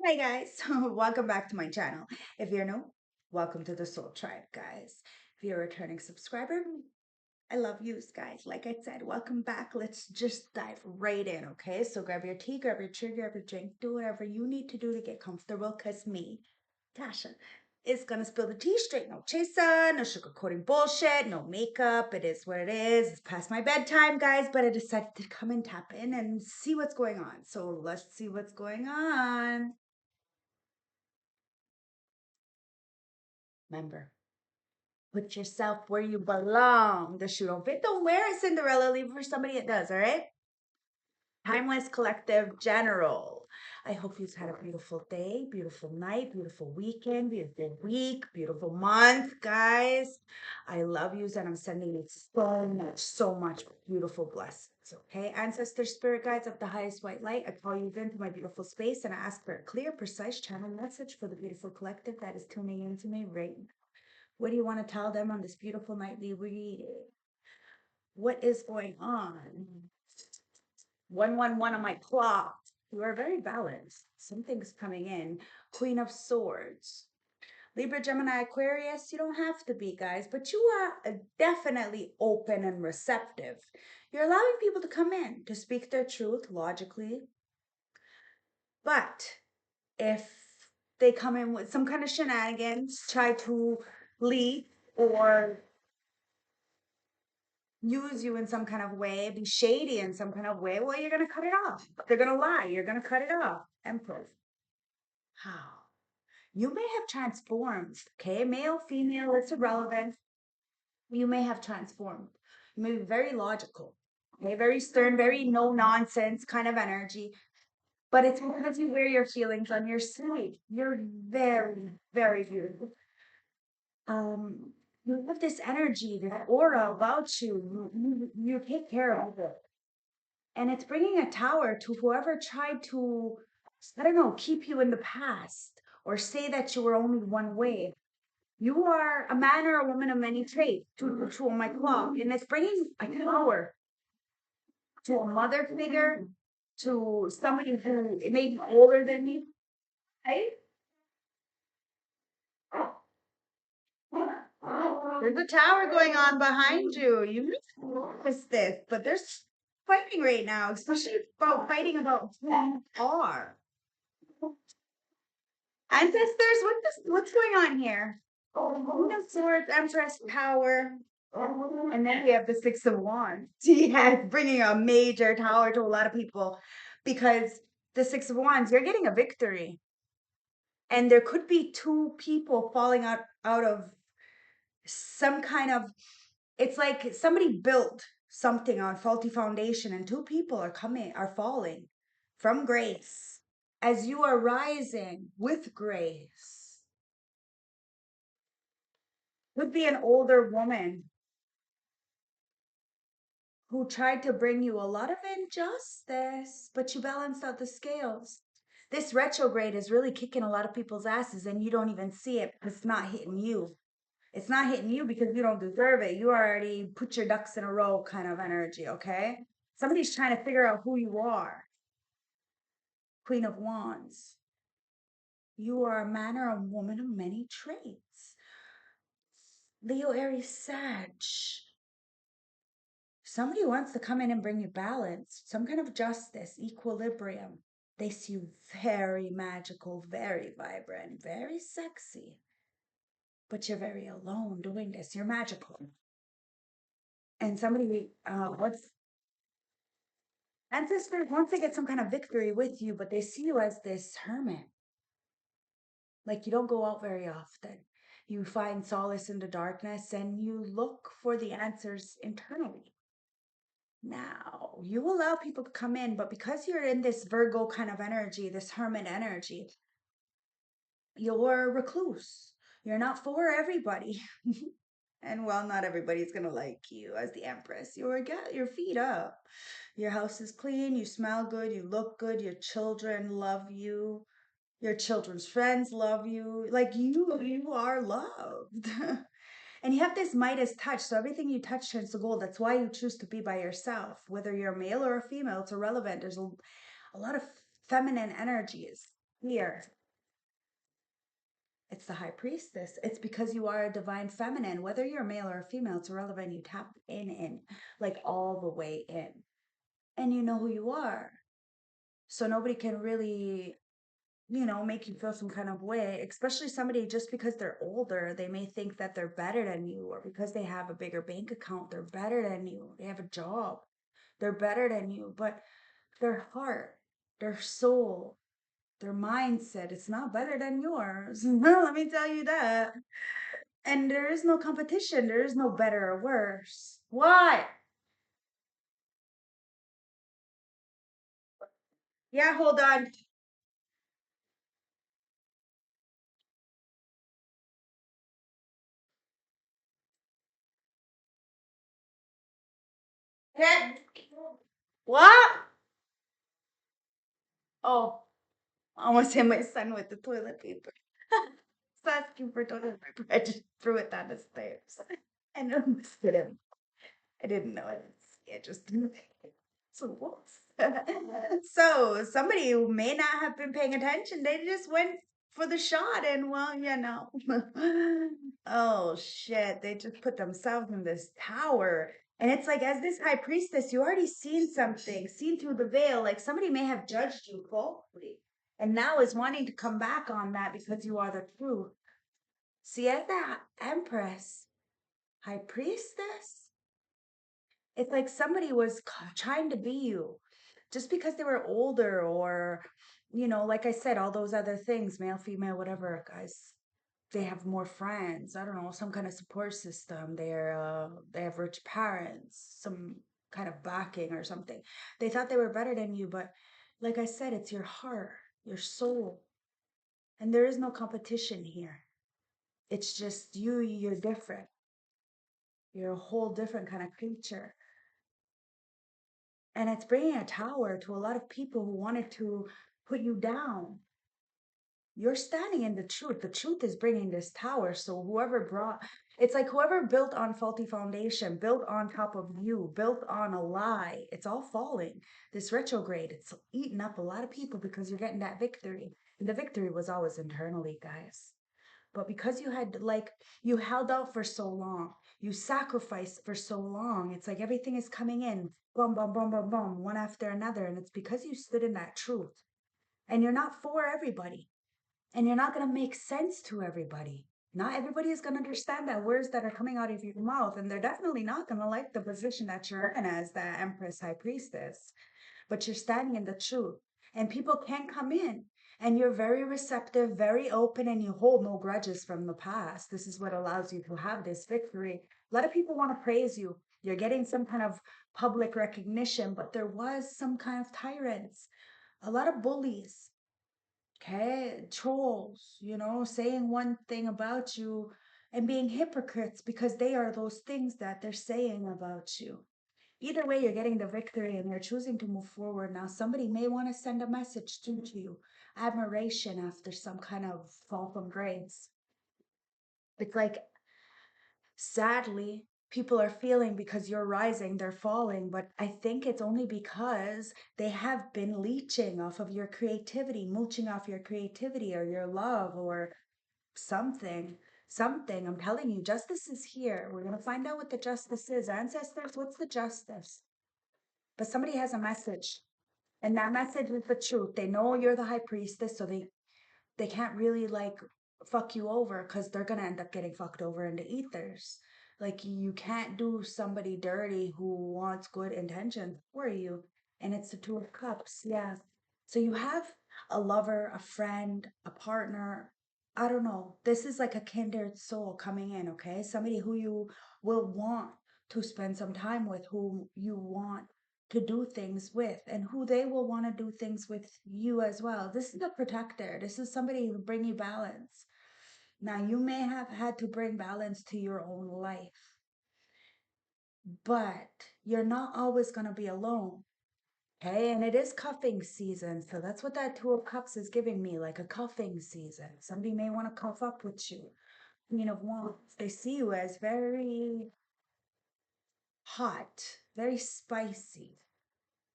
Hi guys, welcome back to my channel. If you're new, welcome to the Soul Tribe, guys. If you're a returning subscriber, I love yous, guys. Like I said, welcome back. Let's just dive right in, okay? So grab your tea, grab your tree, grab your drink, do whatever you need to do to get comfortable, because me, Tasha, is gonna spill the tea straight. No chaser, no sugarcoating bullshit, no makeup. It is what it is. It's past my bedtime, guys, but I decided to come and tap in and see what's going on. So let's see what's going on. Remember, put yourself where you belong. The shoe don't fit, don't wear it, Cinderella. Leave it for somebody that does, all right? Timeless Collective General. I hope you've had a beautiful day, beautiful night, beautiful weekend, beautiful week, beautiful month, guys. I love you, and I'm sending you so much beautiful blessings. Okay, ancestor spirit guides of the highest white light, I call you into my beautiful space and I ask for a clear, precise channel message for the beautiful collective that is tuning into me right now. What do you want to tell them on this beautiful nightly reading? What is going on? 111 on my clock. You are very balanced. Something's coming in. Queen of Swords. Libra, Gemini, Aquarius, you don't have to be, guys, but you are definitely open and receptive. You're allowing people to come in to speak their truth logically. But if they come in with some kind of shenanigans, try to lead or use you in some kind of way, be shady in some kind of way, well, you're going to cut it off. They're going to lie. You're going to cut it off. Empress. How? You may have transformed, okay? Male, female, it's irrelevant. You may have transformed. You may be very logical, okay? Very stern, very no nonsense kind of energy. But it's because you wear your feelings on your sleeve. You're very, very beautiful. You have this energy, this aura about you. You take care of it. And it's bringing a tower to whoever tried to, I don't know, keep you in the past or say that you were only one way. You are a man or a woman of many traits to my clock. And it's bringing a tower to a mother figure, to somebody who may be older than me, right? There's a tower going on behind you. You missed this, but there's fighting right now, especially about fighting about who you are. Ancestors, what's going on here? Queen of Swords, Empress, Tower, and then we have the Six of Wands. Yeah, bringing a major tower to a lot of people because the Six of Wands, you're getting a victory, and there could be two people falling out of some kind of. It's like somebody built something on faulty foundation, and two people are falling from grace as you are rising with grace. Would be an older woman who tried to bring you a lot of injustice, but you balanced out the scales. This retrograde is really kicking a lot of people's asses, and you don't even see it because it's not hitting you. It's not hitting you because you don't deserve it. You already put your ducks in a row kind of energy, okay? Somebody's trying to figure out who you are. Queen of Wands. You are a man or a woman of many traits. Leo, Aries, Sag. Somebody wants to come in and bring you balance, some kind of justice, equilibrium. They see you very magical, very vibrant, very sexy. But you're very alone doing this. You're magical. And somebody wants ancestors wants to get some kind of victory with you, but they see you as this hermit. Like you don't go out very often. You find solace in the darkness and you look for the answers internally. Now, you allow people to come in, but because you're in this Virgo kind of energy, this hermit energy, you're a recluse. You're not for everybody. And well, not everybody's going to like you as the Empress. Get your feet up. Your house is clean, you smell good, you look good, your children love you. Your children's friends love you. Like you are loved. And you have this Midas touch, so everything you touch turns to gold. That's why you choose to be by yourself. Whether you're a male or a female, it's irrelevant. There's a lot of feminine energies here. It's the high priestess. It's because you are a divine feminine, whether you're male or female, it's irrelevant. You tap in, like all the way in, and you know who you are. So nobody can really, make you feel some kind of way, especially somebody just because they're older, they may think that they're better than you, or because they have a bigger bank account, they're better than you. They have a job, they're better than you, but their heart, their soul, their mindset, it's not better than yours. Let me tell you that. And there is no competition. There is no better or worse. Why? Yeah, hold on. Hit. What? Oh, I almost hit my son with the toilet paper. He's asking for toilet paper. I just threw it down the stairs. And I almost hit him. I didn't know it. Yeah, just so whoops. So somebody who may not have been paying attention, they just went for the shot and well. Oh shit, they just put themselves in this tower. And it's like as this high priestess, you already seen something, seen through the veil. Like somebody may have judged you falsely and now is wanting to come back on that because you are the truth. See, as that empress, high priestess, it's like somebody was trying to be you just because they were older or, like I said, all those other things, male, female, whatever, guys, they have more friends. I don't know, some kind of support system. They have rich parents, some kind of backing or something. They thought they were better than you, but like I said, it's your heart, your soul, and there is no competition here. It's just you, you're different. You're a whole different kind of creature. And it's bringing a tower to a lot of people who wanted to put you down. You're standing in the truth. The truth is bringing this tower. So it's like whoever built on faulty foundation, built on top of you, built on a lie, it's all falling. This retrograde, it's eating up a lot of people because you're getting that victory. And the victory was always internally, guys. But because you held out for so long, you sacrificed for so long, it's like everything is coming in, boom, boom, boom, boom, boom, one after another. And it's because you stood in that truth. And you're not for everybody. And you're not going to make sense to everybody. Not everybody is going to understand that words that are coming out of your mouth. And they're definitely not going to like the position that you're in as the Empress High Priestess, but you're standing in the truth. And people can come in and you're very receptive, very open, and you hold no grudges from the past. This is what allows you to have this victory. A lot of people want to praise you. You're getting some kind of public recognition, but there was some kind of tyrants, a lot of bullies, okay, trolls, saying one thing about you and being hypocrites because they are those things that they're saying about you. Either way, you're getting the victory and you're choosing to move forward. Now, somebody may want to send a message to you, admiration after some kind of fall from grace. It's like, sadly, people are feeling because you're rising, they're falling. But I think it's only because they have been leeching off of your creativity, mooching off your creativity or your love or something. Something. I'm telling you, justice is here. We're going to find out what the justice is. Ancestors, what's the justice? But somebody has a message, and that message is the truth. They know you're the high priestess, so they can't really like fuck you over because they're gonna end up getting fucked over in the ethers. Like you can't do somebody dirty who wants good intentions for you. And it's the Two of Cups, yeah. So you have a lover, a friend, a partner. I don't know. This is like a kindred soul coming in, okay? Somebody who you will want to spend some time with, who you want to do things with, and who they will want to do things with you as well. This is a protector. This is somebody who bring you balance. Now, you may have had to bring balance to your own life, but you're not always going to be alone. Okay, and it is cuffing season, so that's what that Two of Cups is giving me, like a cuffing season. Somebody may want to cuff up with you. Queen of Wands, they see you as very hot, very spicy.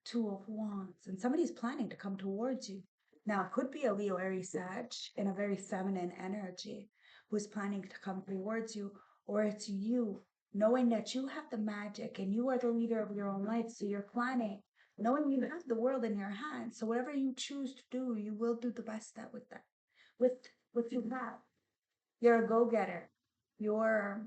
Two of Wands, and somebody's planning to come towards you. Now, it could be a Leo Aries Sag in a very feminine energy who's planning to come towards you, or it's you knowing that you have the magic and you are the leader of your own life. So you're planning, knowing you have the world in your hands. So whatever you choose to do, you will do the best that with that, with what you have. You're a go-getter. You're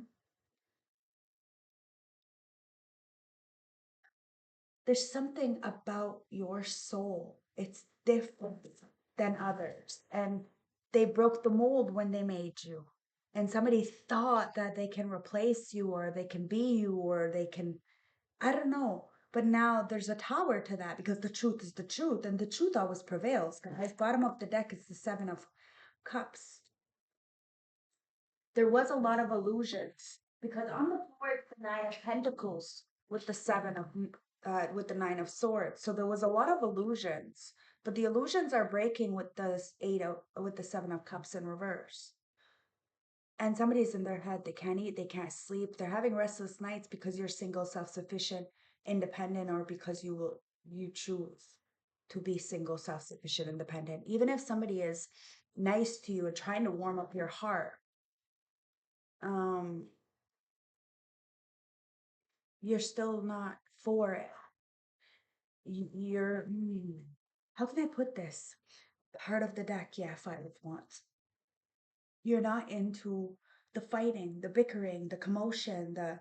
there's something about your soul. It's different than others. And they broke the mold when they made you. And somebody thought that they can replace you or they can be you or they can, I don't know. But now there's a tower to that because the truth is the truth. And the truth always prevails, guys. Bottom of the deck is the Seven of Cups. There was a lot of illusions because on the floor it's the Nine of Pentacles with the Seven of with the Nine of Swords. So there was a lot of illusions, but the illusions are breaking with the Eight of with the Seven of Cups in reverse. And somebody's in their head. They can't eat. They can't sleep. They're having restless nights because you're single, self-sufficient, independent, or because you choose to be single, self-sufficient, independent. Even if somebody is nice to you and trying to warm up your heart, um you're still not for it. You're how can I put this? Heart of the deck, yeah, Five of Wands. You're not into the fighting, the bickering, the commotion, the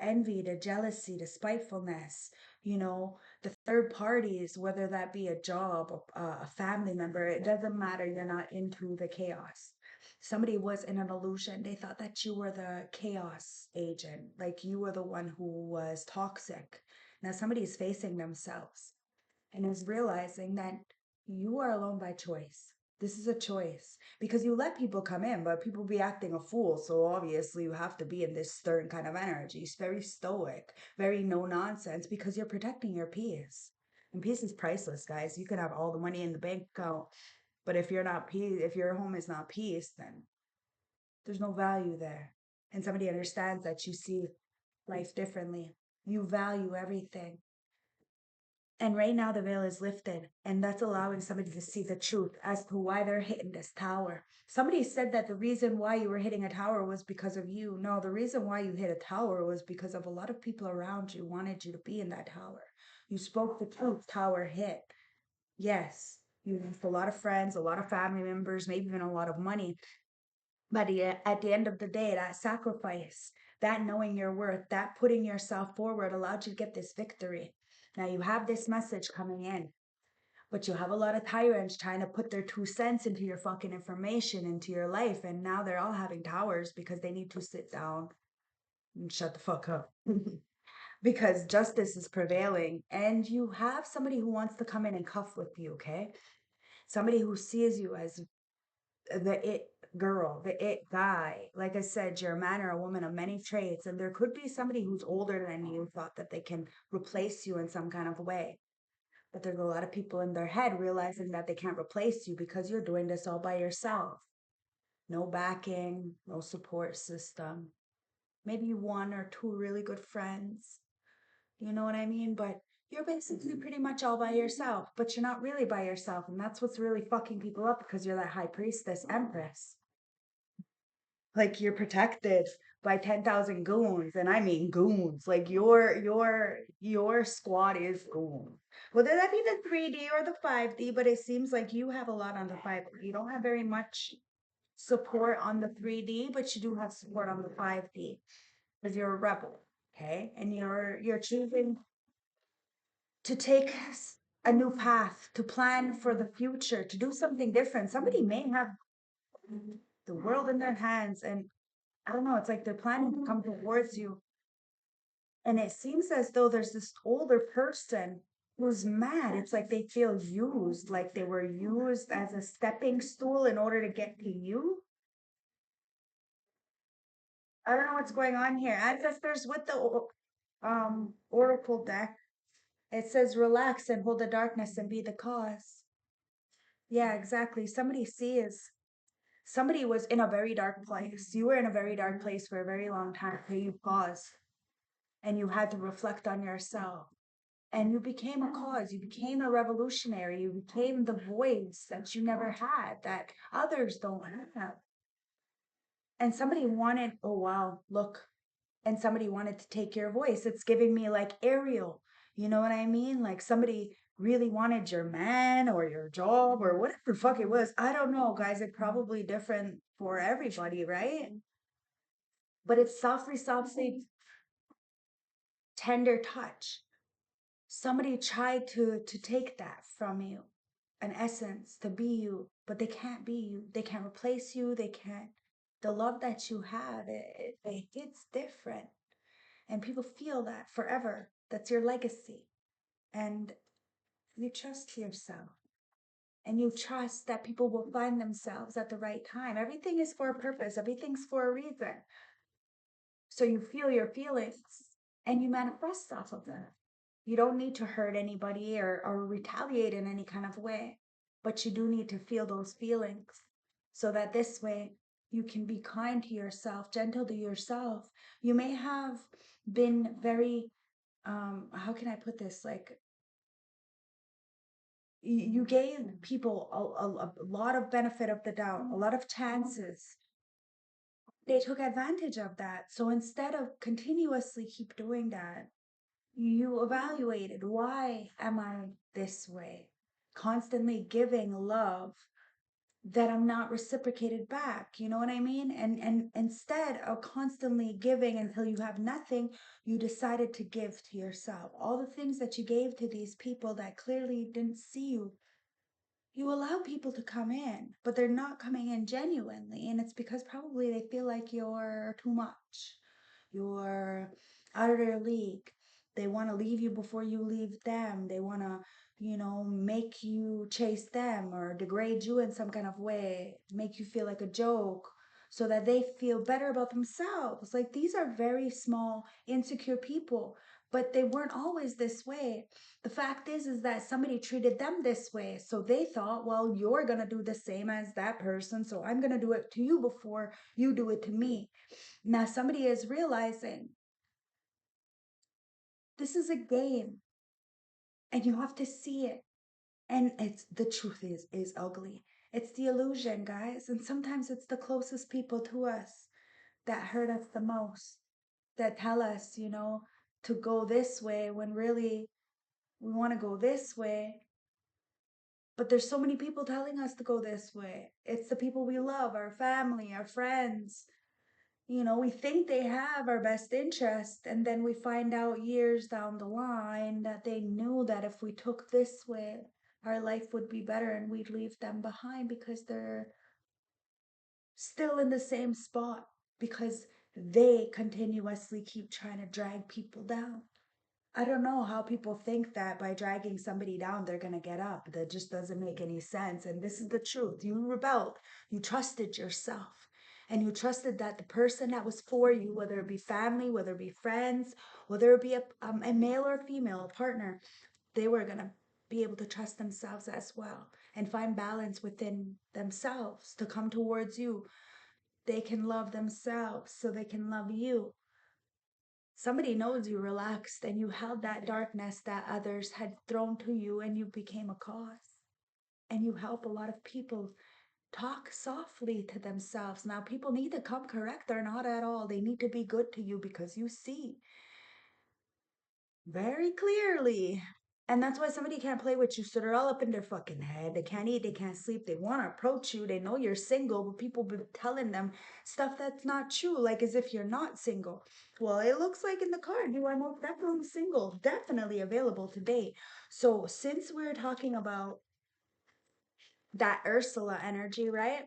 envy, the jealousy, the spitefulness, the third parties, whether that be a job or a family member, it doesn't matter. You're not into the chaos. Somebody was in an illusion. They thought that you were the chaos agent, like you were the one who was toxic. Now somebody's facing themselves and is realizing that you are alone by choice. This is a choice because you let people come in, but people be acting a fool. So obviously, you have to be in this stern kind of energy. It's very stoic, very no nonsense because you're protecting your peace. And peace is priceless, guys. You can have all the money in the bank account, but if you're not peace, if your home is not peace, then there's no value there. And somebody understands that you see life differently. You value everything. And right now the veil is lifted, and that's allowing somebody to see the truth as to why they're hitting this tower. Somebody said that the reason why you were hitting a tower was because of you. No, the reason why you hit a tower was because of a lot of people around you wanted you to be in that tower. You spoke the truth, tower hit. Yes, you lost a lot of friends, a lot of family members, maybe even a lot of money. But at the end of the day, that sacrifice, that knowing your worth, that putting yourself forward allowed you to get this victory. Now you have this message coming in, but you have a lot of tyrants trying to put their 2 cents into your fucking information, into your life. And now they're all having towers because they need to sit down and shut the fuck up. Because justice is prevailing. And you have somebody who wants to come in and cuff with you, okay? Somebody who sees you as the it girl, the it guy. Like I said, you're a man or a woman of many traits, and there could be somebody who's older than you thought that they can replace you in some kind of way. But there's a lot of people in their head realizing that they can't replace you because you're doing this all by yourself. No backing, no support system. Maybe one or two really good friends. You know what I mean? But you're basically pretty much all by yourself, but you're not really by yourself. And that's what's really fucking people up because you're that high priestess, empress. Like you're protected by 10,000 goons, and I mean goons. Like your squad is goons. Whether that be the 3D or the 5D, but it seems like you have a lot on the 5D. You don't have very much support on the 3D, but you do have support on the 5D because you're a rebel, okay? And you're choosing to take a new path, to plan for the future, to do something different. Somebody may have the world in their hands, and I don't know, it's like they're planning to come towards you. And it seems as though there's this older person who's mad. It's like they feel used, like they were used as a stepping stool in order to get to you. I don't know what's going on here. Ancestors with the Oracle deck, it says relax and hold the darkness and be the cause. Yeah, exactly. Somebody was in a very dark place. You were in a very dark place for a very long time. So you paused and you had to reflect on yourself. And you became a cause, you became a revolutionary, you became the voice that you never had, that others don't have. And somebody wanted, oh wow, look, and somebody wanted to take your voice. It's giving me like Ariel, you know what I mean? Like somebody really wanted your man or your job or whatever the fuck it was. I don't know, guys. It's probably different for everybody, right? But it's softly tender touch. Somebody tried to take that from you, an essence to be you, but they can't be you. They can't replace you. They can't. The love that you have, it hits different. And people feel that forever. That's your legacy. And you trust yourself. And you trust that people will find themselves at the right time. Everything is for a purpose, everything's for a reason. So you feel your feelings and you manifest off of them. You don't need to hurt anybody or retaliate in any kind of way, but you do need to feel those feelings so that this way you can be kind to yourself, gentle to yourself. You may have been very, how can I put this? Like, you gave people a lot of benefit of the doubt, a lot of chances. They took advantage of that. So instead of continuously keep doing that, you evaluated, why am I this way? Constantly giving love that I'm not reciprocated back. You know what I mean? And instead of constantly giving until you have nothing, you decided to give to yourself. All the things that you gave to these people that clearly didn't see you, you allow people to come in, but they're not coming in genuinely. And it's because probably they feel like you're too much. You're out of their league. They want to leave you before you leave them. They want to, make you chase them or degrade you in some kind of way, make you feel like a joke so that they feel better about themselves. Like these are very small, insecure people, but they weren't always this way. The fact is that somebody treated them this way. So they thought, well, you're going to do the same as that person. So I'm going to do it to you before you do it to me. Now somebody is realizing this is a game and you have to see it. And it's the truth is ugly. It's the illusion, guys. And sometimes it's the closest people to us that hurt us the most, that tell us, to go this way when really we want to go this way. But there's so many people telling us to go this way. It's the people we love, our family, our friends. We think they have our best interest, and then we find out years down the line that they knew that if we took this way, our life would be better and we'd leave them behind because they're still in the same spot because they continuously keep trying to drag people down. I don't know how people think that by dragging somebody down, they're going to get up. That just doesn't make any sense. And this is the truth. You rebelled. You trusted yourself. And you trusted that the person that was for you, whether it be family, whether it be friends, whether it be a male or female, a partner, they were going to be able to trust themselves as well and find balance within themselves to come towards you. They can love themselves so they can love you. Somebody knows you relaxed and you held that darkness that others had thrown to you and you became a cause. And you help a lot of people talk softly to themselves. Now, people need to come correct. They're not at all. They need to be good to you because you see very clearly. And that's why somebody can't play with you. So they're all up in their fucking head. They can't eat, they can't sleep. They want to approach you. They know you're single, but people be telling them stuff that's not true, like as if you're not single. Well, it looks like in the card, you are most definitely single, definitely available to date. So since we're talking about that Ursula energy, right?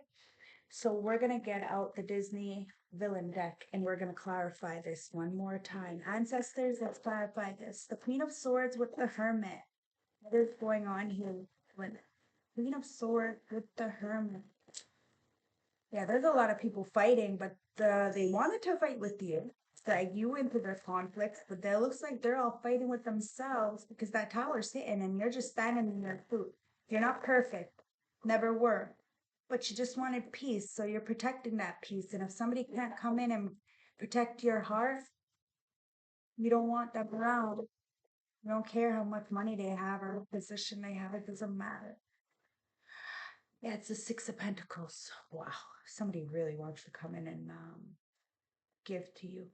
So we're going to get out the Disney villain deck and we're going to clarify this one more time. Ancestors, let's clarify this. The Queen of Swords with the Hermit. What is going on here with Queen of Swords with the Hermit? Yeah, there's a lot of people fighting, but they wanted to fight with you. Like you into their conflicts, but it looks like they're all fighting with themselves because that tower's hitting and you're just standing in your foot. You're not perfect. Never were. But you just wanted peace, so you're protecting that peace. And if somebody can't come in and protect your heart, you don't want them around. You don't care how much money they have or what position they have. It doesn't matter. Yeah, it's the Six of Pentacles. Wow. Somebody really wants to come in and give to you.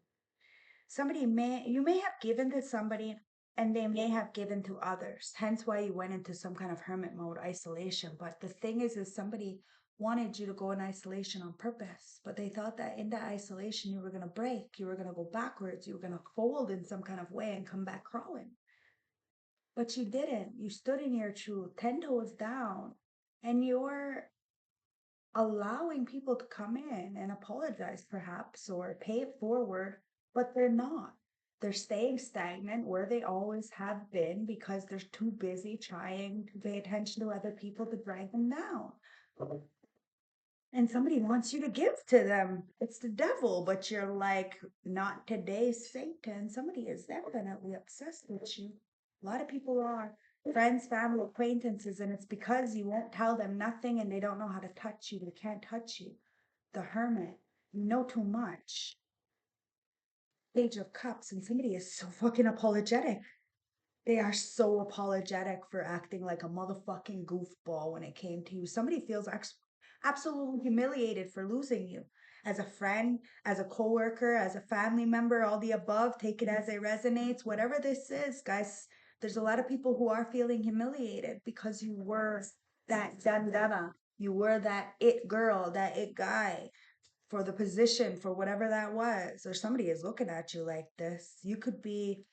You may have given to somebody and they may have given to others. Hence why you went into some kind of hermit mode, isolation. But the thing is somebody wanted you to go in isolation on purpose. But they thought that in that isolation, you were going to break. You were going to go backwards. You were going to fold in some kind of way and come back crawling. But you didn't. You stood in your truth, 10 toes down. And you're allowing people to come in and apologize perhaps or pay it forward, but they're not. They're staying stagnant where they always have been because they're too busy trying to pay attention to other people to drag them down. And somebody wants you to give to them. It's the devil, but you're like, not today, Satan. Somebody is definitely obsessed with you. A lot of people are friends, family, acquaintances, and it's because you won't tell them nothing and they don't know how to touch you. They can't touch you. The hermit, you know too much. Page of Cups, and somebody is so fucking apologetic. They are so apologetic for acting like a motherfucking goofball when it came to you. Somebody feels absolutely humiliated for losing you. As a friend, as a coworker, as a family member, all the above, take it as it resonates. Whatever this is, guys, there's a lot of people who are feeling humiliated because you were that dandana. You were that it girl, that it guy for the position, for whatever that was. Or somebody is looking at you like this. You could be,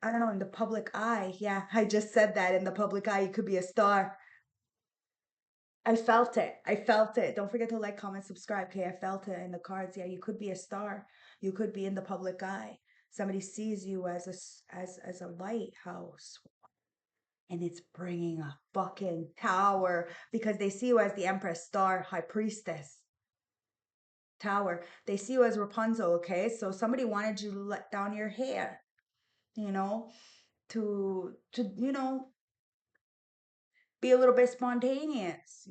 I don't know, in the public eye. Yeah, I just said that, in the public eye. You could be a star. I felt it. I felt it. Don't forget to like, comment, subscribe. Okay, I felt it in the cards. Yeah, you could be a star. You could be in the public eye. Somebody sees you as a lighthouse, and it's bringing a fucking tower because they see you as the Empress, star, high priestess, tower. They see you as Rapunzel. Okay, so somebody wanted you to let down your hair, you know, to be a little bit spontaneous,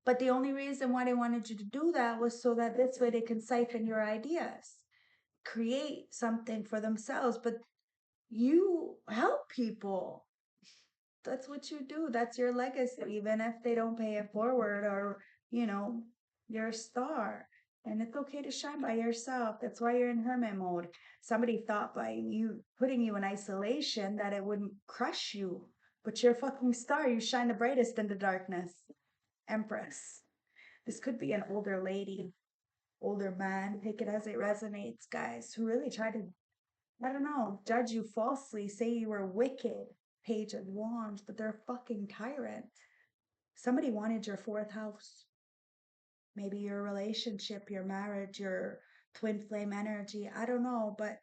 But the only reason why they wanted you to do that was so that this way they can siphon your ideas, create something for themselves. But you help people. That's what you do. That's your legacy, even if they don't pay it forward or, you know, you're a star. And it's okay to shine by yourself. That's why you're in hermit mode. Somebody thought by you putting you in isolation that it wouldn't crush you. But you're a fucking star. You shine the brightest in the darkness. Empress. This could be an older lady, older man. Take it as it resonates, guys, who really try to, I don't know, judge you falsely, say you were wicked. Page of Wands, but they're a fucking tyrant. Somebody wanted your fourth house. Maybe your relationship, your marriage, your twin flame energy. I don't know, but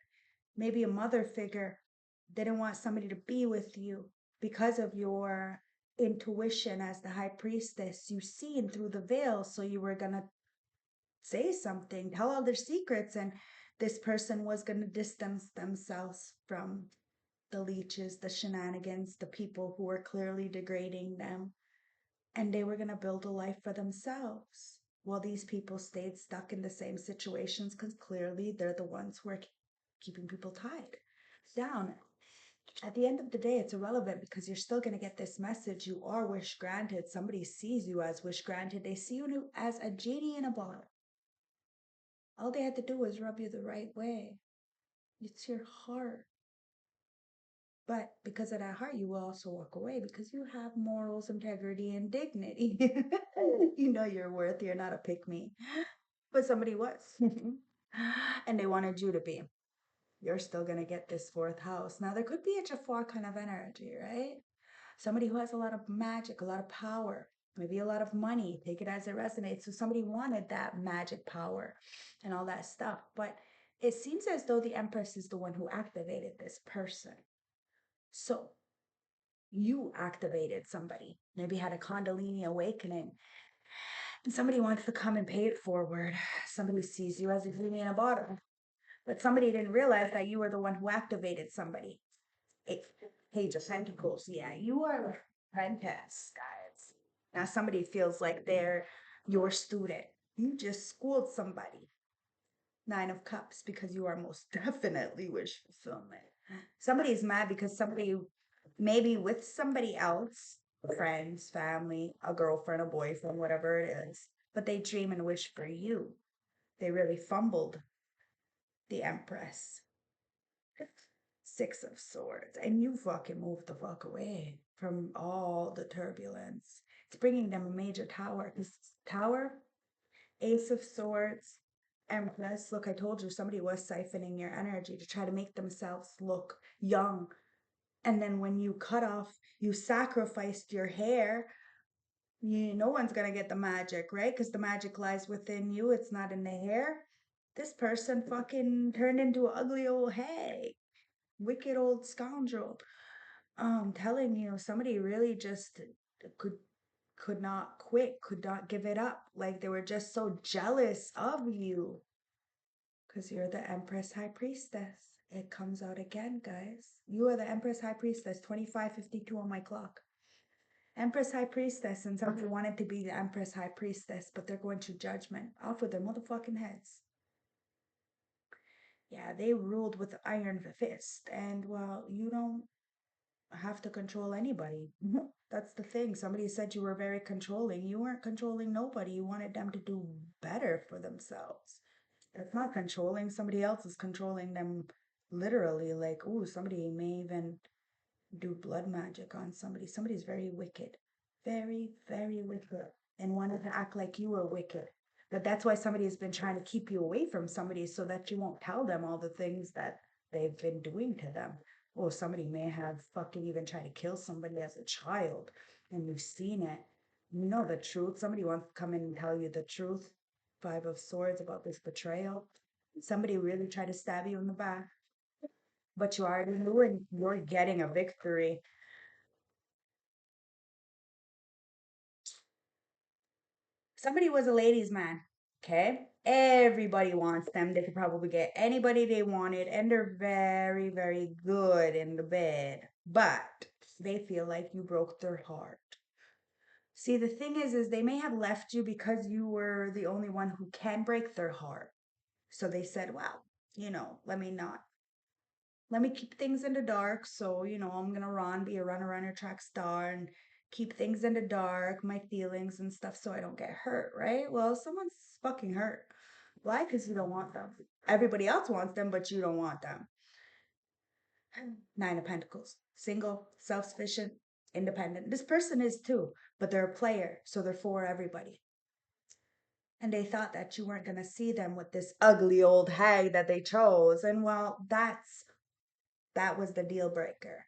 maybe a mother figure didn't want somebody to be with you because of your intuition as the high priestess. You seen through the veil, so you were gonna say something, tell all their secrets, and this person was gonna distance themselves from the leeches, the shenanigans, the people who were clearly degrading them, and they were going to build a life for themselves while these people stayed stuck in the same situations because clearly they're the ones who are keeping people tied down. At the end of the day, it's irrelevant because you're still going to get this message. You are wish granted. Somebody sees you as wish granted. They see you as a genie in a bottle. All they had to do was rub you the right way. It's your heart. But because of that heart, you will also walk away because you have morals, integrity, and dignity. You know your worth. You're not a pick me. But somebody was. And they wanted you to be. You're still going to get this fourth house. Now, there could be a Jafar kind of energy, right? Somebody who has a lot of magic, a lot of power, maybe a lot of money. Take it as it resonates. So somebody wanted that magic power and all that stuff. But it seems as though the Empress is the one who activated this person. So you activated somebody, maybe had a Kundalini awakening, and somebody wants to come and pay it forward. Somebody sees you as a genie in a bottle, but somebody didn't realize that you were the one who activated somebody. Page of Pentacles. Yeah, you are an apprentice, guys. Now somebody feels like they're your student. You just schooled somebody. Nine of Cups, because you are most definitely wish fulfillment. Somebody's mad because somebody, maybe with somebody else, friends, family, a girlfriend, a boyfriend, whatever it is, but they dream and wish for you. They really fumbled the Empress. Six of Swords. And you fucking moved the fuck away from all the turbulence. It's bringing them a major tower. This tower, Ace of Swords, Empress. Look, I told you somebody was siphoning your energy to try to make themselves look young. And then when you cut off, you sacrificed your hair. No one's gonna get the magic, right? Because the magic lies within you. It's not in the hair. This person fucking turned into an ugly old hag, wicked old scoundrel. Telling you, somebody really just could could not quit, could not give it up. Like they were just so jealous of you because you're the Empress High Priestess. It comes out again, guys. You are the Empress High Priestess, 2552 on my clock. Empress High Priestess, and some people wanted to be the Empress High Priestess, but they're going to judgment off with their motherfucking heads. Yeah, they ruled with iron fist, and well, you don't have to control anybody. That's the thing. Somebody said you were very controlling. You weren't controlling nobody. You wanted them to do better for themselves. That's not controlling. Somebody else is controlling them literally. Like, ooh, somebody may even do blood magic on somebody. Somebody's very wicked. Very, very wicked. And wanted to act like you were wicked. But that's why somebody has been trying to keep you away from somebody so that you won't tell them all the things that they've been doing to them. Or somebody may have fucking even tried to kill somebody as a child and you've seen it. You know the truth. Somebody wants to come in and tell you the truth. Five of Swords about this betrayal. Somebody really tried to stab you in the back, but you already knew and you're getting a victory. Somebody was a ladies' man. Okay. Everybody wants them. They could probably get anybody they wanted, and they're very, very good in the bed. But they feel like you broke their heart. See, the thing is they may have left you because you were the only one who can break their heart. So they said, well, let me keep things in the dark. So, I'm gonna be a runner track star and keep things in the dark, my feelings and stuff so I don't get hurt, right? Well, someone's fucking hurt. Why? Because you don't want them. Everybody else wants them, but you don't want them. Nine of Pentacles. Single, self-sufficient, independent. This person is too, but they're a player, so they're for everybody. And they thought that you weren't gonna see them with this ugly old hag that they chose. And well, that was the deal breaker.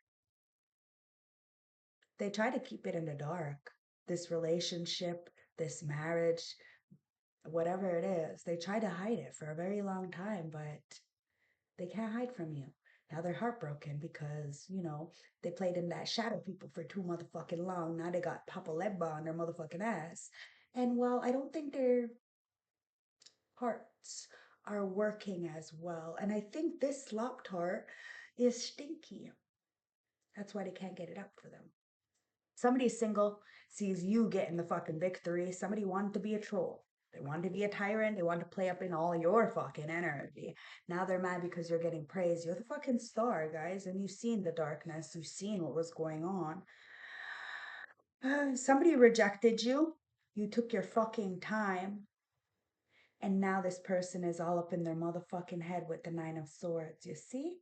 They try to keep it in the dark. This relationship, this marriage, whatever it is, they try to hide it for a very long time, but they can't hide from you. Now they're heartbroken because, they played in that shadow people for too motherfucking long. Now they got Papa Lebba on their motherfucking ass. And well, I don't think their hearts are working as well. And I think this locked heart is stinky. That's why they can't get it up for them. Somebody single sees you getting the fucking victory. Somebody wanted to be a troll. They wanted to be a tyrant. They wanted to play up in all your fucking energy. Now they're mad because you're getting praise. You're the fucking star, guys. And you've seen the darkness. You've seen what was going on. Somebody rejected you. You took your fucking time. And now this person is all up in their motherfucking head with the Nine of Swords. You see?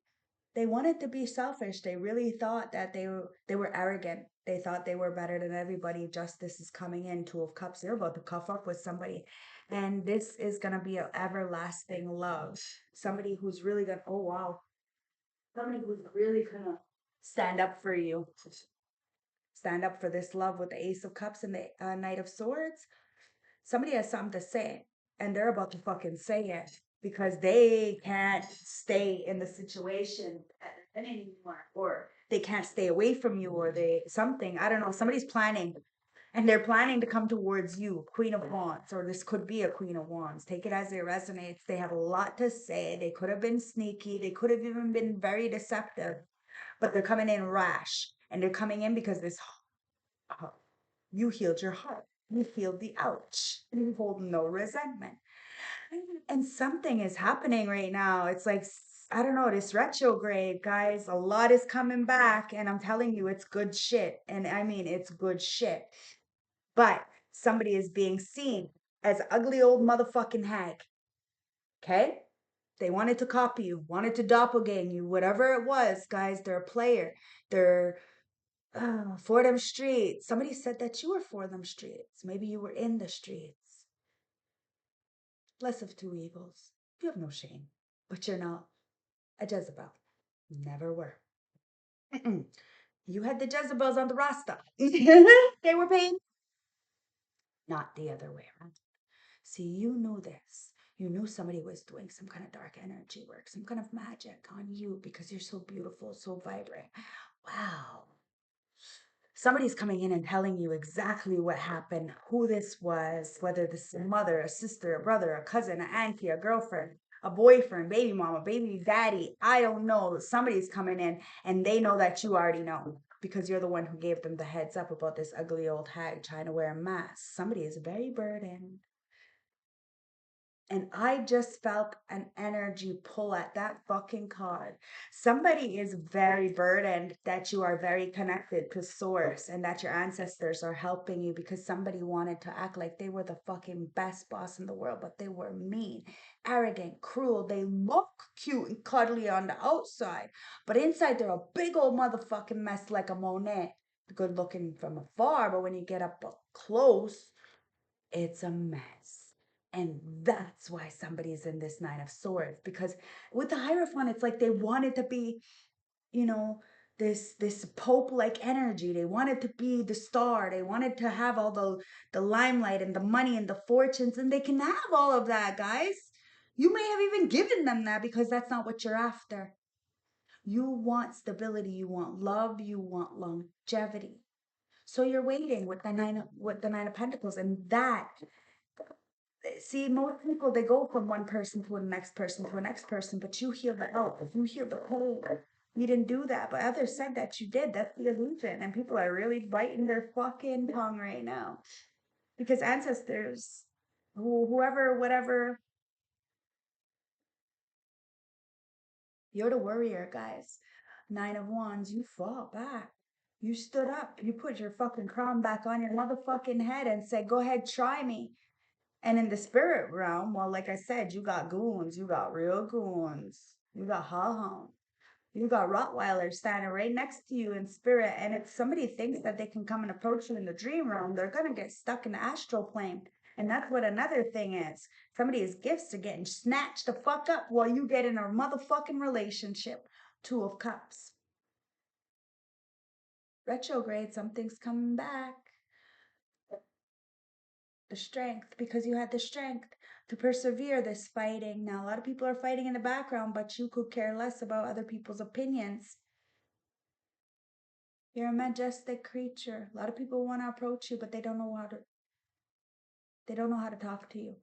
They wanted to be selfish. They really thought that they were arrogant. They thought they were better than everybody. Justice is coming in. Two of Cups. They're about to cuff up with somebody, and this is gonna be an everlasting love. Somebody who's really gonna. Oh wow. Somebody who's really gonna stand up for you. Stand up for this love with the Ace of Cups and the Knight of Swords. Somebody has something to say, and they're about to fucking say it because they can't stay in the situation anymore, or they can't stay away from you, or they something. I don't know. Somebody's planning, and they're planning to come towards you, Queen of Wands, or this could be a Queen of Wands. Take it as it resonates. They have a lot to say. They could have been sneaky. They could have even been very deceptive, but they're coming in rash, and they're coming in because this you healed your heart. You healed the ouch. You hold no resentment. And something is happening right now. It's like I don't know, this retrograde, guys, a lot is coming back, and I'm telling you, it's good shit. And I mean, it's good shit. But somebody is being seen as ugly old motherfucking hag. Okay? They wanted to copy you, wanted to doppelgang you, whatever it was, guys. They're a player. They're for them streets. Somebody said that you were for them streets. Maybe you were in the streets. Less of two evils. You have no shame. But you're not a Jezebel. Never were. Mm-mm. You had the Jezebels on the roster. They were paying. Not the other way around. See, you knew this. You knew somebody was doing some kind of dark energy work, some kind of magic on you because you're so beautiful, so vibrant. Wow. Somebody's coming in and telling you exactly what happened, who this was, whether this is a mother, a sister, a brother, a cousin, an auntie, a girlfriend, a boyfriend, baby mama, baby daddy. I don't know. Somebody's coming in and they know that you already know because you're the one who gave them the heads up about this ugly old hag trying to wear a mask. Somebody is very burdened. And I just felt an energy pull at that fucking card. Somebody is very burdened that you are very connected to source and that your ancestors are helping you because somebody wanted to act like they were the fucking best boss in the world, but they were mean, arrogant, cruel. They look cute and cuddly on the outside, but inside they're a big old motherfucking mess like a Monet. Good looking from afar, but when you get up close, it's a mess. And that's why somebody's in this Nine of Swords. Because with the Hierophant, it's like they wanted to be, you know, this Pope-like energy. They wanted to be the star. They wanted to have all the limelight and the money and the fortunes. And they can have all of that, guys. You may have even given them that because that's not what you're after. You want stability, you want love, you want longevity. So you're waiting with the nine of Pentacles, and that, see, most people, they go from one person to the next person to the next person, but you heal the out, you heal the pain. You didn't do that, but others said that you did. That's the illusion, and people are really biting their fucking tongue right now because ancestors, whoever, whatever, you're the warrior, guys. Nine of Wands, you fought back. You stood up. You put your fucking crown back on your motherfucking head and said, "Go ahead, try me." And in the spirit realm, well, like I said, you got goons, you got real goons, you got hellhounds, you got Rottweilers standing right next to you in spirit. And if somebody thinks that they can come and approach you in the dream realm, they're gonna get stuck in the astral plane. And that's what another thing is. Somebody's gifts are getting snatched the fuck up while you get in a motherfucking relationship. Two of Cups. Retrograde, something's coming back. The strength, because you had the strength to persevere this fighting. Now, a lot of people are fighting in the background, but you could care less about other people's opinions. You're a majestic creature. A lot of people want to approach you, but they don't know how to. They don't know how to talk to you.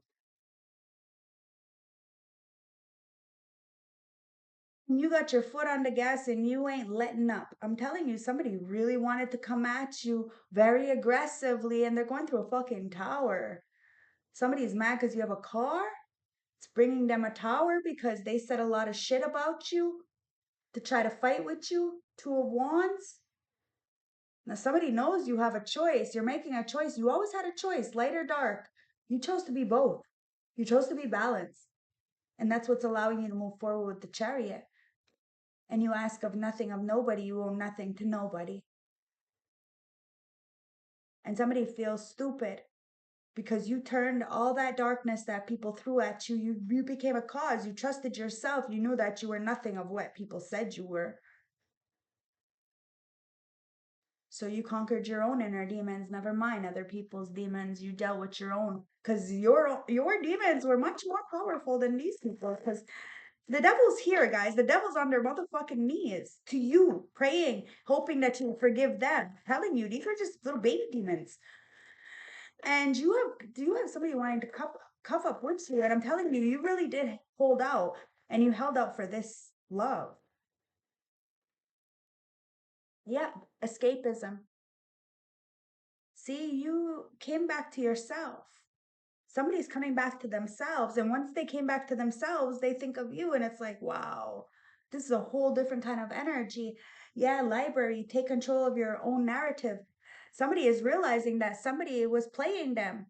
You got your foot on the gas and you ain't letting up. I'm telling you, somebody really wanted to come at you very aggressively, and they're going through a fucking tower. Somebody's mad because you have a car. It's bringing them a tower because they said a lot of shit about you to try to fight with you. Two of Wands. Now, somebody knows you have a choice. You're making a choice. You always had a choice, light or dark. You chose to be both. You chose to be balanced. And that's what's allowing you to move forward with the Chariot. And you ask of nothing of nobody. You owe nothing to nobody. And somebody feels stupid because you turned all that darkness that people threw at you. You became a cause. You trusted yourself. You knew that you were nothing of what people said you were. So you conquered your own inner demons, never mind other people's demons. You dealt with your own, because your demons were much more powerful than these people. Because the devil's here, guys. The devil's on their motherfucking knees to you, praying, hoping that you forgive them. Telling you these are just little baby demons. And you have somebody wanting to cuff up with you, and I'm telling you, you really did hold out, and you held out for this love. Yep, escapism. See, you came back to yourself. Somebody's coming back to themselves. And once they came back to themselves, they think of you. And it's like, wow, This is a whole different kind of energy. Yeah, library, take control of your own narrative. Somebody is realizing that somebody was playing them,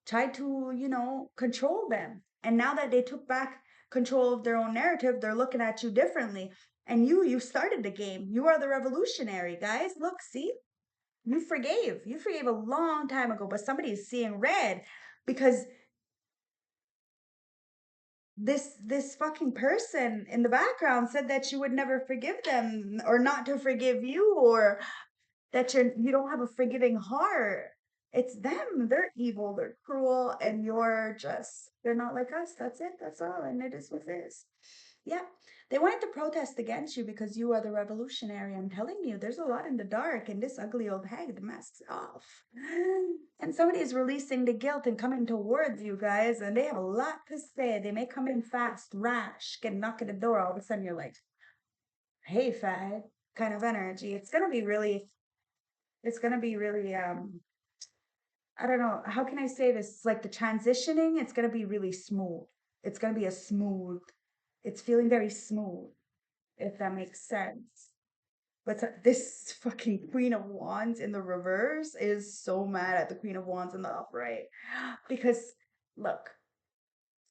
tried to, control them. And now that they took back control of their own narrative, they're looking at you differently. And you started the game. You are the revolutionary, guys. Look, see? You forgave. You forgave a long time ago, but somebody is seeing red because this fucking person in the background said that you would never forgive them or not to forgive you or that you don't have a forgiving heart. It's them. They're evil, they're cruel, and they're not like us. That's it. That's all. And it is what it is. Yeah. They wanted to protest against you because you are the revolutionary. I'm telling you, there's a lot in the dark, and this ugly old hag, the mask's off. And somebody is releasing the guilt and coming towards you guys, and they have a lot to say. They may come in fast, rash, get knock at the door. All of a sudden, you're like, hey, fag, kind of energy. It's gonna be really I don't know, how can I say this? It's like the transitioning, it's gonna be really smooth. It's gonna be it's feeling very smooth, if that makes sense. But this fucking Queen of Wands in the reverse is so mad at the Queen of Wands in the upright. Because look,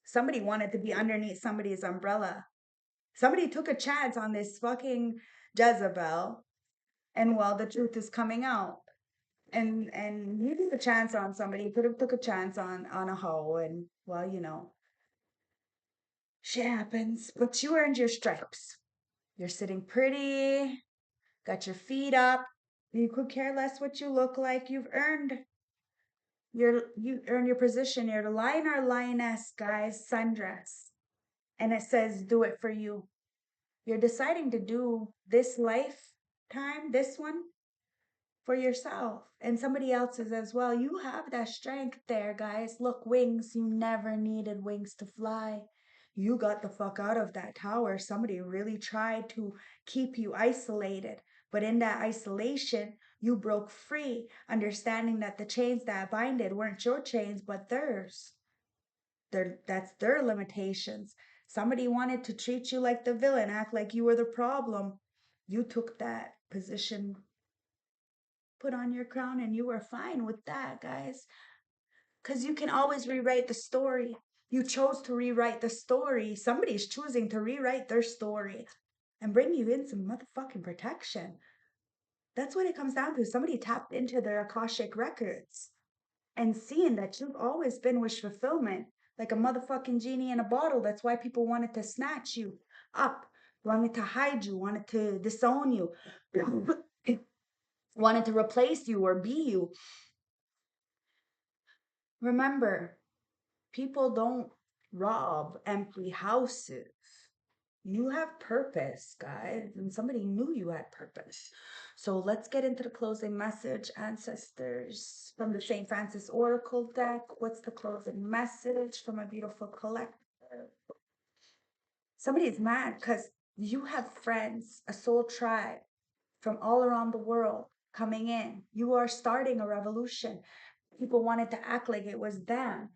somebody wanted to be underneath somebody's umbrella. Somebody took a chance on this fucking Jezebel, and well, the truth is coming out. And he took a chance on somebody. He could have took a chance on a hoe, and well, shit happens. But you earned your stripes. You're sitting pretty, got your feet up. You could care less what you look like. You earn your position. You're the lion or lioness, guys. Sundress, and it says, "Do it for you." You're deciding to do this lifetime, this one, for yourself and somebody else's as well. You have that strength there, guys. Look, wings. You never needed wings to fly. You got the fuck out of that tower. Somebody really tried to keep you isolated. But in that isolation, you broke free, understanding that the chains that binded weren't your chains, but theirs. That's their limitations. Somebody wanted to treat you like the villain, act like you were the problem. You took that position, put on your crown, and you were fine with that, guys. Because you can always rewrite the story. You chose to rewrite the story. Somebody's choosing to rewrite their story and bring you in some motherfucking protection. That's what it comes down to. Somebody tapped into their Akashic records and seeing that you've always been wish fulfillment, like a motherfucking genie in a bottle. That's why people wanted to snatch you up, wanted to hide you, wanted to disown you, wanted to replace you or be you. Remember, people don't rob empty houses. You have purpose, guys, and somebody knew you had purpose. So let's get into the closing message, ancestors, from the St. Francis Oracle deck. What's the closing message from a beautiful collective? Somebody's mad because you have friends, a soul tribe from all around the world coming in. You are starting a revolution. People wanted to act like it was them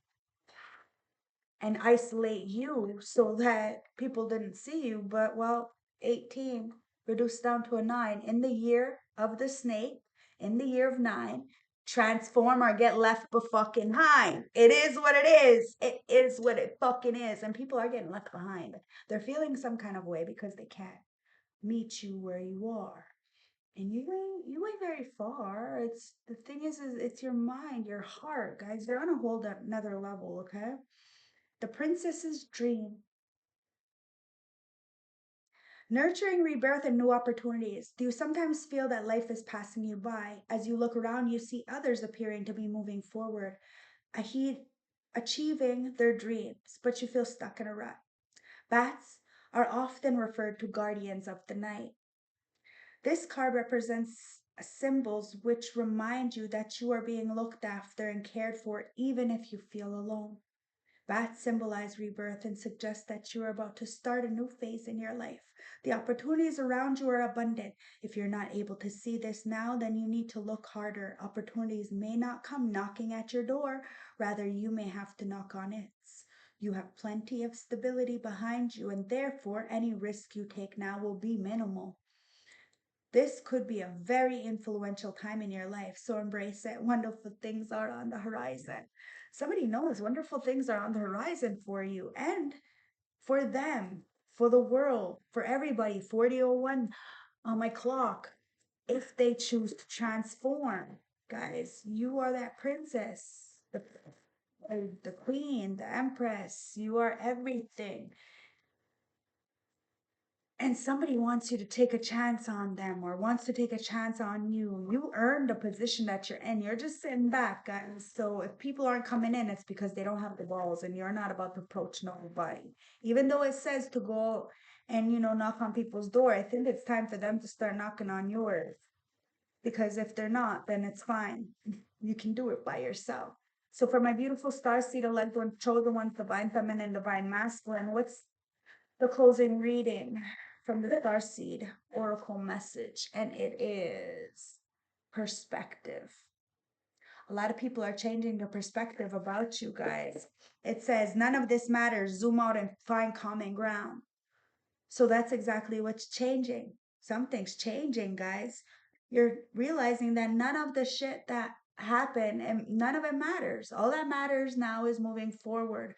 and isolate you so that people didn't see you. But well, 18 reduced down to a 9 in the year of the snake, in the year of 9. Transform or get left behind. It is what it is. It is what it fucking is. And people are getting left behind. They're feeling some kind of way because they can't meet you where you are. And you ain't very far. It's the thing is it's your mind, your heart, guys. They're on a whole another level, okay? The Princess's Dream. Nurturing rebirth and new opportunities. Do you sometimes feel that life is passing you by? As you look around, you see others appearing to be moving forward, achieving their dreams, but you feel stuck in a rut. Bats are often referred to guardians of the night. This card represents symbols which remind you that you are being looked after and cared for even if you feel alone. Bats symbolize rebirth and suggest that you are about to start a new phase in your life. The opportunities around you are abundant. If you're not able to see this now, then you need to look harder. Opportunities may not come knocking at your door, rather, you may have to knock on its. You have plenty of stability behind you, and therefore any risk you take now will be minimal. This could be a very influential time in your life, so embrace it. Wonderful things are on the horizon. Somebody knows wonderful things are on the horizon for you and for them, for the world, for everybody. 40:01 on my clock. If they choose to transform, guys, you are that princess, the queen, the empress. You are everything. And somebody wants you to take a chance on them or wants to take a chance on you. You earned the position that you're in. You're just sitting back, guys. So if people aren't coming in, it's because they don't have the balls and you're not about to approach nobody. Even though it says to go and, knock on people's door, I think it's time for them to start knocking on yours. Because if they're not, then it's fine. You can do it by yourself. So for my beautiful starseed, elect one, chosen ones, divine feminine, divine masculine, what's the closing reading from the starseed oracle message? And it is perspective. A lot of people are changing their perspective about you guys. It says, none of this matters. Zoom out and find common ground. So that's exactly what's changing. Something's changing, guys. You're realizing that none of the shit that happened and none of it matters. All that matters now is moving forward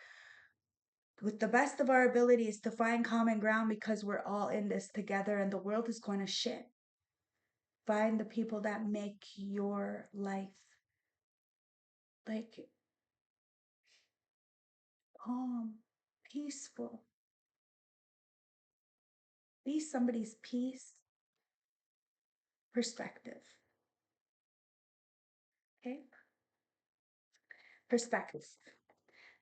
with the best of our abilities to find common ground because we're all in this together and the world is going to shit. Find the people that make your life like calm, peaceful. Be somebody's peace, perspective. Okay? Perspective.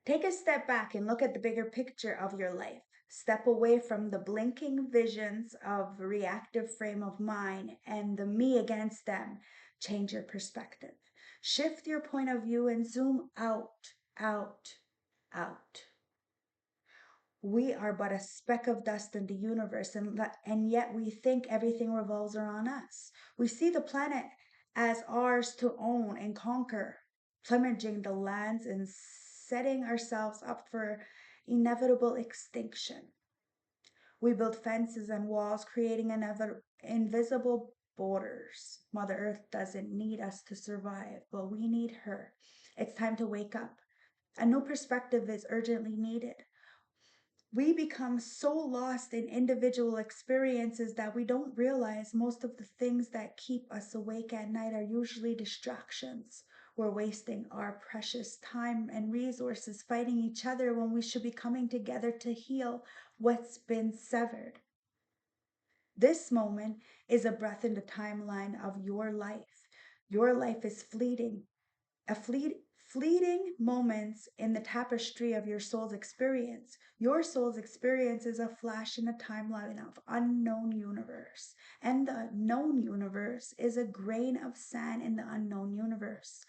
Take a step back and look at the bigger picture of your life. Step away from the blinking visions of reactive frame of mind and the me against them. Change your perspective. Shift your point of view and zoom out, out, out. We are but a speck of dust in the universe, and yet we think everything revolves around us. We see the planet as ours to own and conquer, plumaging the lands and setting ourselves up for inevitable extinction. We build fences and walls, creating invisible borders. Mother Earth doesn't need us to survive, but we need her. It's time to wake up. A new perspective is urgently needed. We become so lost in individual experiences that we don't realize most of the things that keep us awake at night are usually distractions. We're wasting our precious time and resources fighting each other when we should be coming together to heal what's been severed. This moment is a breath in the timeline of your life. Your life is fleeting, a fleeting moments in the tapestry of your soul's experience. Your soul's experience is a flash in a timeline of unknown universe, and the known universe is a grain of sand in the unknown universe.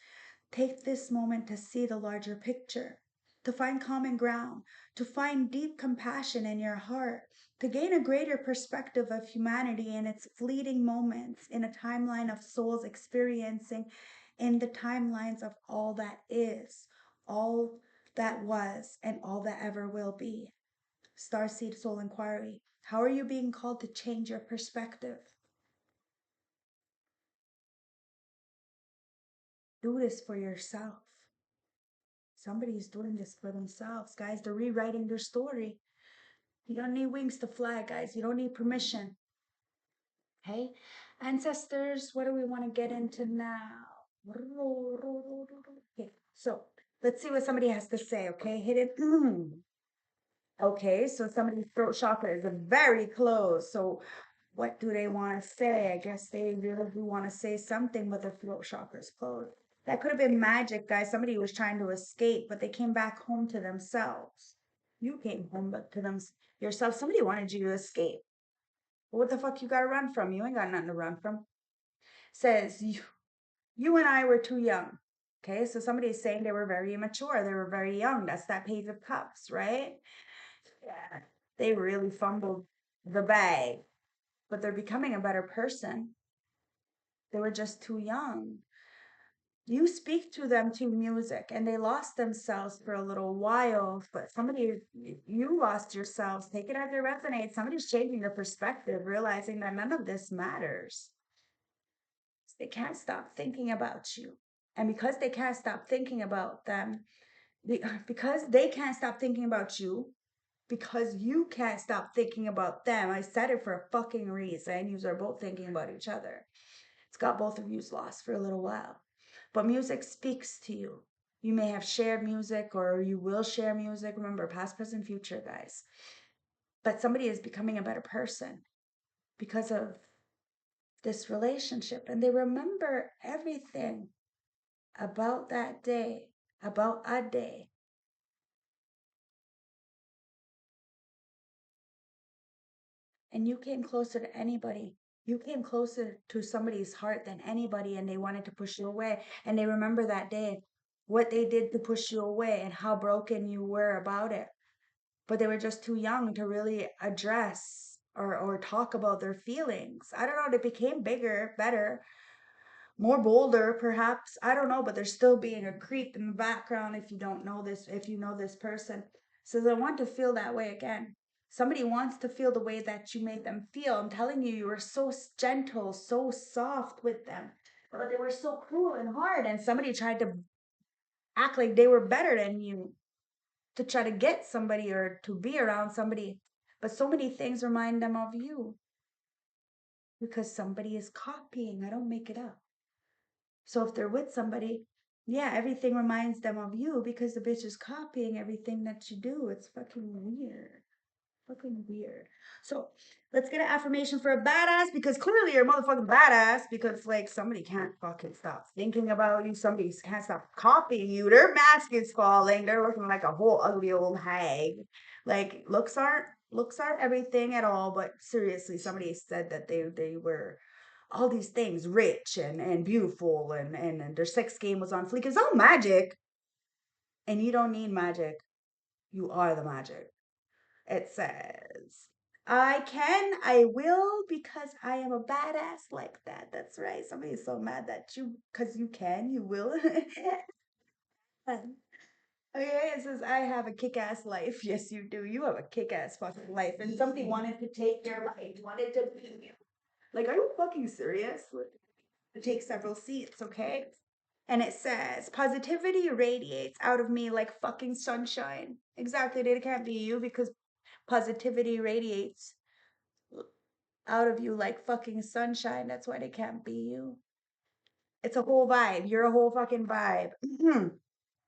Take this moment to see the larger picture, to find common ground, to find deep compassion in your heart, to gain a greater perspective of humanity in its fleeting moments in a timeline of souls experiencing in the timelines of all that is, all that was, and all that ever will be. Starseed Soul Inquiry. How are you being called to change your perspective? Do this for yourself. Somebody's doing this for themselves, guys. They're rewriting their story. You don't need wings to fly, guys. You don't need permission. Okay? Ancestors, what do we want to get into now? Okay, so let's see what somebody has to say, okay? Hit it. Okay, so somebody's throat chakra is very close. So what do they want to say? I guess they really do want to say something, but their throat chakra is closed. That could have been magic, guys. Somebody was trying to escape, but they came back home to themselves. You came home but to them yourself. Somebody wanted you to escape. What the fuck you gotta run from? You ain't got nothing to run from. Says you and I were too young. Okay, so somebody is saying they were very immature. They were very young. That's that page of cups, right? Yeah. They really fumbled the bag, but they're becoming a better person. They were just too young. You speak to them to music and they lost themselves for a little while, but you lost yourselves. Take it as it resonates. Somebody's changing their perspective, realizing that none of this matters. They can't stop thinking about you. And because they can't stop thinking about them, because they can't stop thinking about you, because you can't stop thinking about them. I said it for a fucking reason. You are both thinking about each other. It's got both of you's lost for a little while. But music speaks to you. You may have shared music or you will share music. Remember, past, present, future, guys. But somebody is becoming a better person because of this relationship. And they remember everything about that day, about a day. And you came closer to anybody. You came closer to somebody's heart than anybody, and they wanted to push you away. And they remember that day, what they did to push you away, and how broken you were about it. But they were just too young to really address or talk about their feelings. I don't know. They became bigger, better, more bolder, perhaps. I don't know, but there's still being a creep in the background if you don't know this, if you know this person. So they want to feel that way again. Somebody wants to feel the way that you made them feel. I'm telling you, you were so gentle, so soft with them, but they were so cruel and hard. And somebody tried to act like they were better than you to try to get somebody or to be around somebody. But so many things remind them of you because somebody is copying. I don't make it up. So if they're with somebody, yeah, everything reminds them of you because the bitch is copying everything that you do. It's fucking weird. Fucking weird. So let's get an affirmation for a badass because clearly you're a motherfucking badass because like somebody can't fucking stop thinking about you. Somebody can't stop copying you. Their mask is falling. They're looking like a whole ugly old hag. Like looks aren't everything at all. But seriously, somebody said that they were all these things, rich and beautiful, and their sex game was on fleek. It's all magic, and you don't need magic. You are the magic. It says, I can, I will, because I am a badass like that. That's right. Somebody's so mad that because you can, you will. Okay, it says, I have a kick ass life. Yes, you do. You have a kick ass fucking life. And somebody wanted to take your life, wanted to be you. Like, are you fucking serious? Take several seats, okay? And it says, positivity radiates out of me like fucking sunshine. Exactly. It can't be you because positivity radiates out of you like fucking sunshine. That's why they can't be you. It's a whole vibe. You're a whole fucking vibe.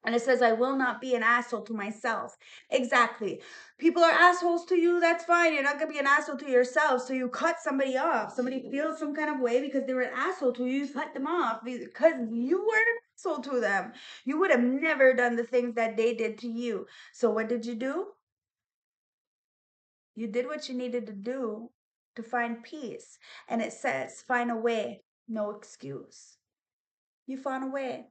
And it says, I will not be an asshole to myself. Exactly. People are assholes to you. That's fine. You're not going to be an asshole to yourself. So you cut somebody off. Somebody feels some kind of way because they were an asshole to you. You cut them off because you were an asshole to them. You would have never done the things that they did to you. So what did you do? You did what you needed to do to find peace. And it says, find a way, no excuse. You found a way.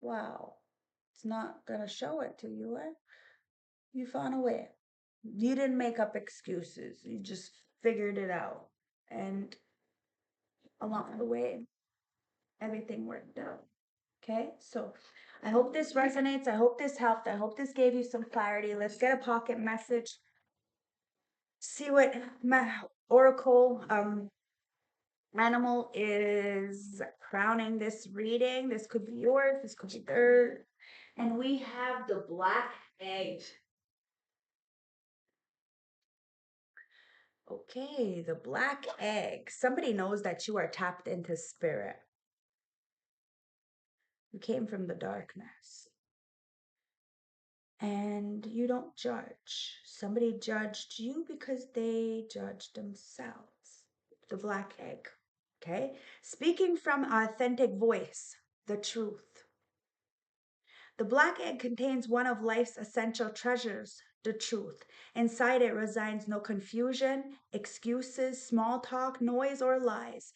Wow. It's not going to show it to you, eh? You found a way. You didn't make up excuses. You just figured it out. And along the way, everything worked out. Okay? So I hope this resonates. I hope this helped. I hope this gave you some clarity. Let's get a pocket message. See what Oracle animal is crowning this reading. This could be yours, this could be theirs. And we have the black egg. Okay, the black egg. Somebody knows that you are tapped into spirit. You came from the darkness. And you don't judge. Somebody judged you because they judged themselves. The black egg. Okay? Speaking from authentic voice, the truth. The black egg contains one of life's essential treasures, the truth. Inside it resides no confusion, excuses, small talk, noise, or lies,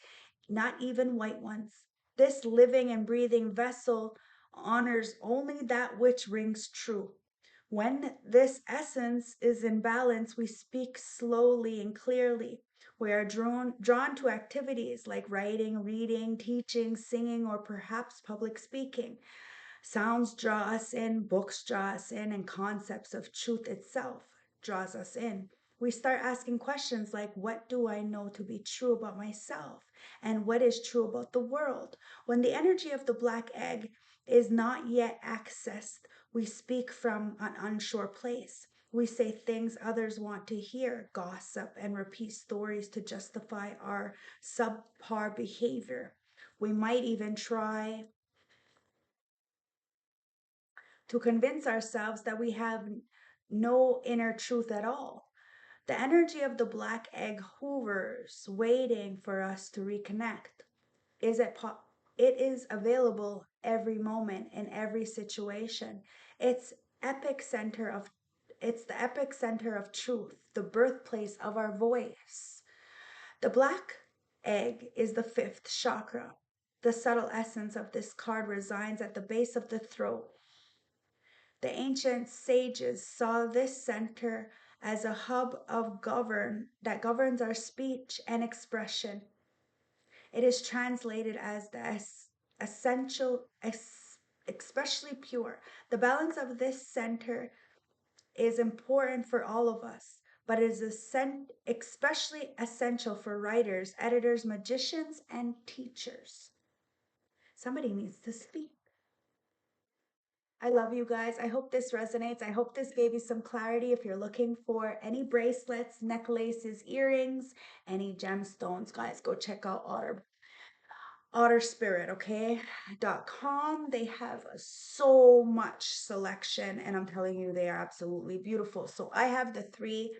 not even white ones. This living and breathing vessel honors only that which rings true. When this essence is in balance, we speak slowly and clearly. We are drawn to activities like writing, reading, teaching, singing, or perhaps public speaking. Sounds draw us in, books draw us in, and concepts of truth itself draws us in. We start asking questions like, what do I know to be true about myself? And what is true about the world? When the energy of the black egg is not yet accessed, we speak from an unsure place. We say things others want to hear, gossip, and repeat stories to justify our subpar behavior. We might even try to convince ourselves that we have no inner truth at all. The energy of the black egg hovers, waiting for us to reconnect. Is it it is available every moment in every situation. It's epic center of it's the epic center of truth, the birthplace of our voice. The black egg is the fifth chakra. The subtle essence of this card resides at the base of the throat. The ancient sages saw this center as a hub of that governs our speech and expression. It is translated as the essential, especially pure. The balance of this center is important for all of us, but it is especially essential for writers, editors, magicians, and teachers. Somebody needs to speak. I love you guys. I hope this resonates. I hope this gave you some clarity. If you're looking for any bracelets, necklaces, earrings, any gemstones, guys, go check out Otter Spirit, okay? .com. They have so much selection, and I'm telling you, they are absolutely beautiful. So I have the three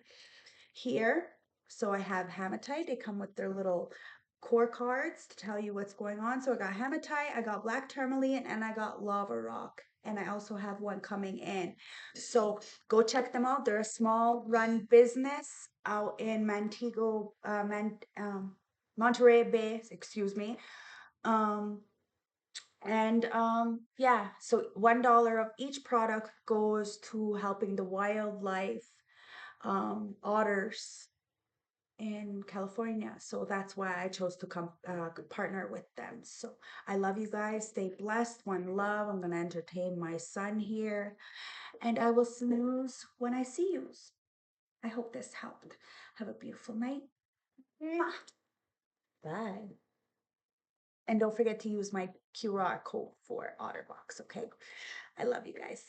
here. So I have hematite. They come with their little core cards to tell you what's going on. So I got hematite, I got black tourmaline, and I got lava rock. And I also have one coming in. So go check them out. They're a small run business out in Monterey Bay, excuse me. Um, yeah, so $1 of each product goes to helping the wildlife, otters in California. So that's why I chose to come partner with them. So I love you guys. Stay blessed. One love. I'm gonna entertain my son here, and I will snooze when I see you. I hope this helped. Have a beautiful night. Bye. And don't forget to use my QR code for OtterBox, okay? I love you guys.